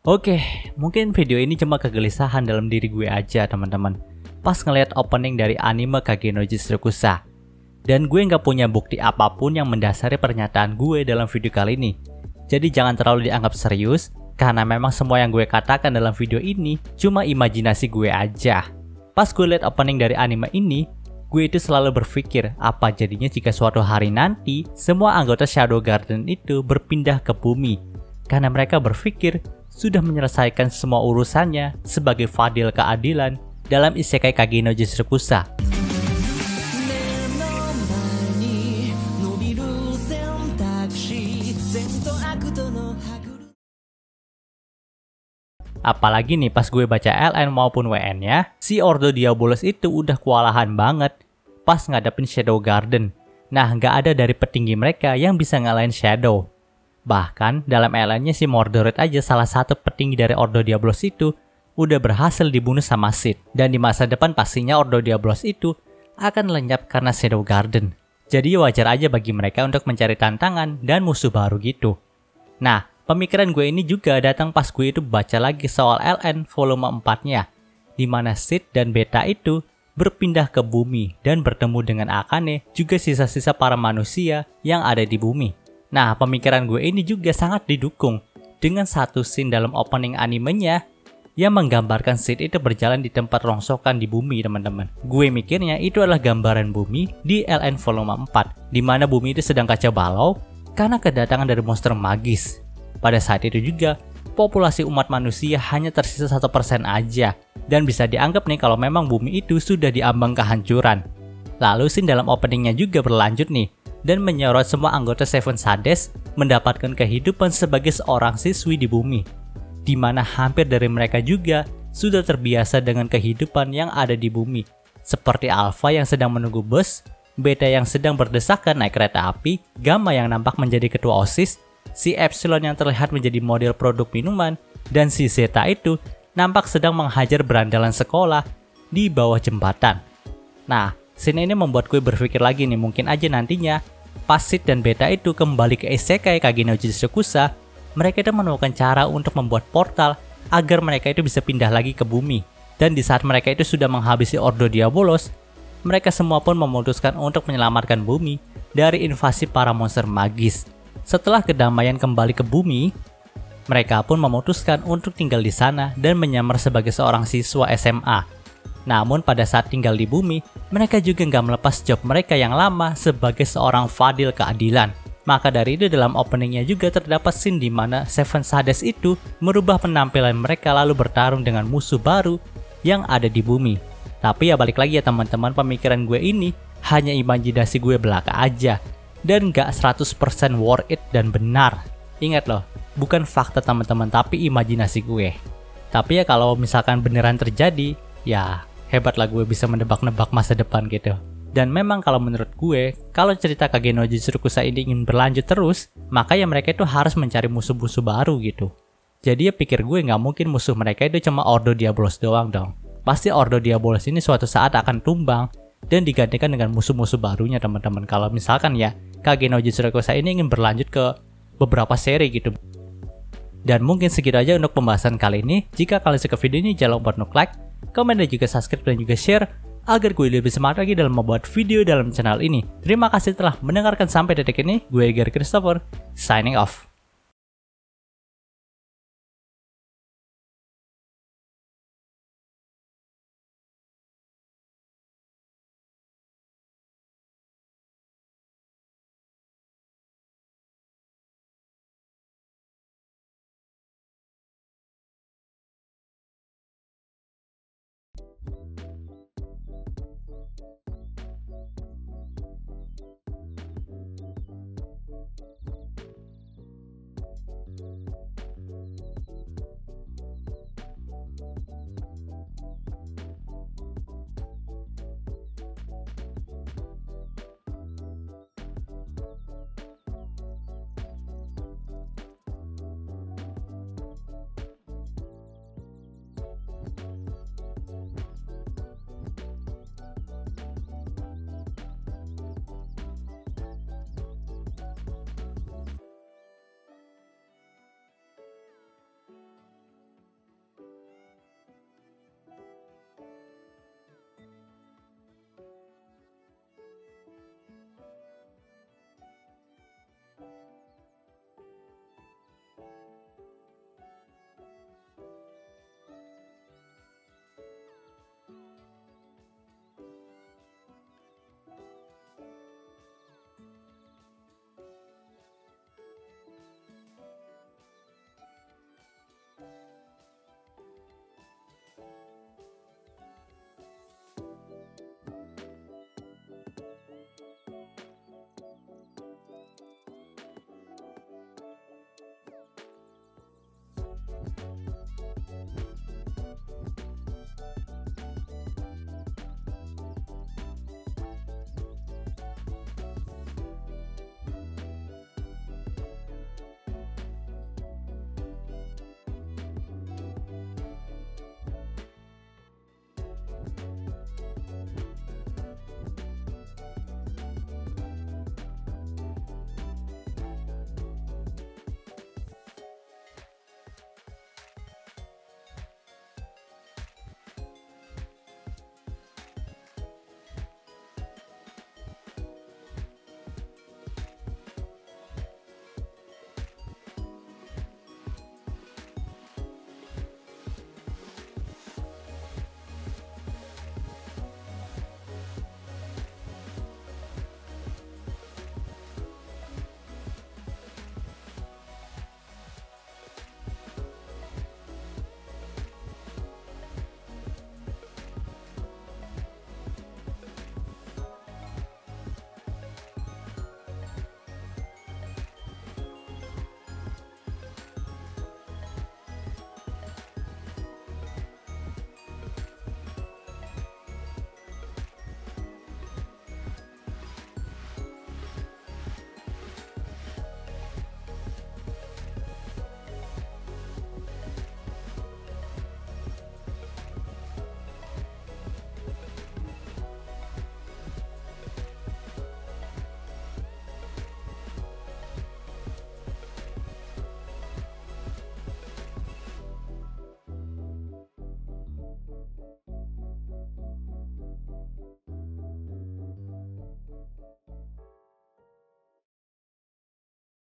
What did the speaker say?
Oke, mungkin video ini cuma kegelisahan dalam diri gue aja teman-teman. Pas ngeliat opening dari anime Kage no Jutsukusa. Dan gue nggak punya bukti apapun yang mendasari pernyataan gue dalam video kali ini. Jadi jangan terlalu dianggap serius, karena memang semua yang gue katakan dalam video ini cuma imajinasi gue aja. Pas gue liat opening dari anime ini, gue itu selalu berpikir apa jadinya jika suatu hari nanti semua anggota Shadow Garden itu berpindah ke bumi. Karena mereka berpikir sudah menyelesaikan semua urusannya sebagai fadil keadilan dalam isekai Kage no Jutsukusa. Apalagi nih pas gue baca LN maupun WN-nya, si Ordo Diabolos itu udah kewalahan banget pas ngadepin Shadow Garden. Nah, nggak ada dari petinggi mereka yang bisa ngalahin Shadow. Bahkan dalam LN-nya si Mordored aja, salah satu petinggi dari Ordo Diabolos itu, udah berhasil dibunuh sama Sid. Dan di masa depan pastinya Ordo Diabolos itu akan lenyap karena Shadow Garden. Jadi wajar aja bagi mereka untuk mencari tantangan dan musuh baru gitu. Nah, pemikiran gue ini juga datang pas gue itu baca lagi soal LN volume 4-nya, di mana Sid dan Beta itu berpindah ke bumi dan bertemu dengan Akane, juga sisa-sisa para manusia yang ada di bumi. Nah, pemikiran gue ini juga sangat didukung dengan satu scene dalam opening animenya yang menggambarkan Sid itu berjalan di tempat rongsokan di bumi, teman-teman. Gue mikirnya itu adalah gambaran bumi di LN volume 4, di mana bumi itu sedang kacau balau karena kedatangan dari monster magis. Pada saat itu juga, populasi umat manusia hanya tersisa 1% aja, dan bisa dianggap nih kalau memang bumi itu sudah diambang kehancuran. Lalu scene dalam openingnya juga berlanjut nih, dan menyorot semua anggota Seven Sades mendapatkan kehidupan sebagai seorang siswi di bumi, di mana hampir dari mereka juga sudah terbiasa dengan kehidupan yang ada di bumi, seperti Alpha yang sedang menunggu bus, Beta yang sedang berdesakan naik kereta api, Gamma yang nampak menjadi ketua OSIS, si Epsilon yang terlihat menjadi model produk minuman, dan si Zeta itu nampak sedang menghajar berandalan sekolah di bawah jembatan. Nah, scene ini membuat gue berpikir lagi nih, mungkin aja nantinya pas Sid dan Beta itu kembali ke isekai Kage no Jutsukusa, mereka itu menemukan cara untuk membuat portal agar mereka itu bisa pindah lagi ke bumi. Dan di saat mereka itu sudah menghabisi Ordo Diabolos, mereka semua pun memutuskan untuk menyelamatkan bumi dari invasi para monster magis. Setelah kedamaian kembali ke bumi, mereka pun memutuskan untuk tinggal di sana dan menyamar sebagai seorang siswa SMA. Namun pada saat tinggal di bumi, mereka juga nggak melepas job mereka yang lama sebagai seorang fadil keadilan. Maka dari itu dalam openingnya juga terdapat scene di mana Seven Sades itu merubah penampilan mereka lalu bertarung dengan musuh baru yang ada di bumi. Tapi ya balik lagi ya teman-teman, pemikiran gue ini hanya imajinasi gue belaka aja. Dan nggak 100% worth it dan benar. Ingat loh, bukan fakta teman-teman, tapi imajinasi gue. Tapi ya kalau misalkan beneran terjadi, ya hebatlah gue bisa menebak-nebak masa depan gitu. Dan memang kalau menurut gue, kalau cerita Kage no Jutsukusa ini ingin berlanjut terus, maka ya mereka itu harus mencari musuh-musuh baru gitu. Jadi ya pikir gue nggak mungkin musuh mereka itu cuma Ordo Diabolos doang dong. Pasti Ordo Diabolos ini suatu saat akan tumbang dan digantikan dengan musuh-musuh barunya teman-teman. Kalau misalkan ya Kage no Jutsukusa ini ingin berlanjut ke beberapa seri gitu. Dan mungkin segitu aja untuk pembahasan kali ini. Jika kalian suka video ini, jangan lupa untuk like, komen, dan juga subscribe dan juga share agar gue lebih semangat lagi dalam membuat video dalam channel ini. Terima kasih telah mendengarkan sampai detik ini. Gue Gary Christopher, signing off.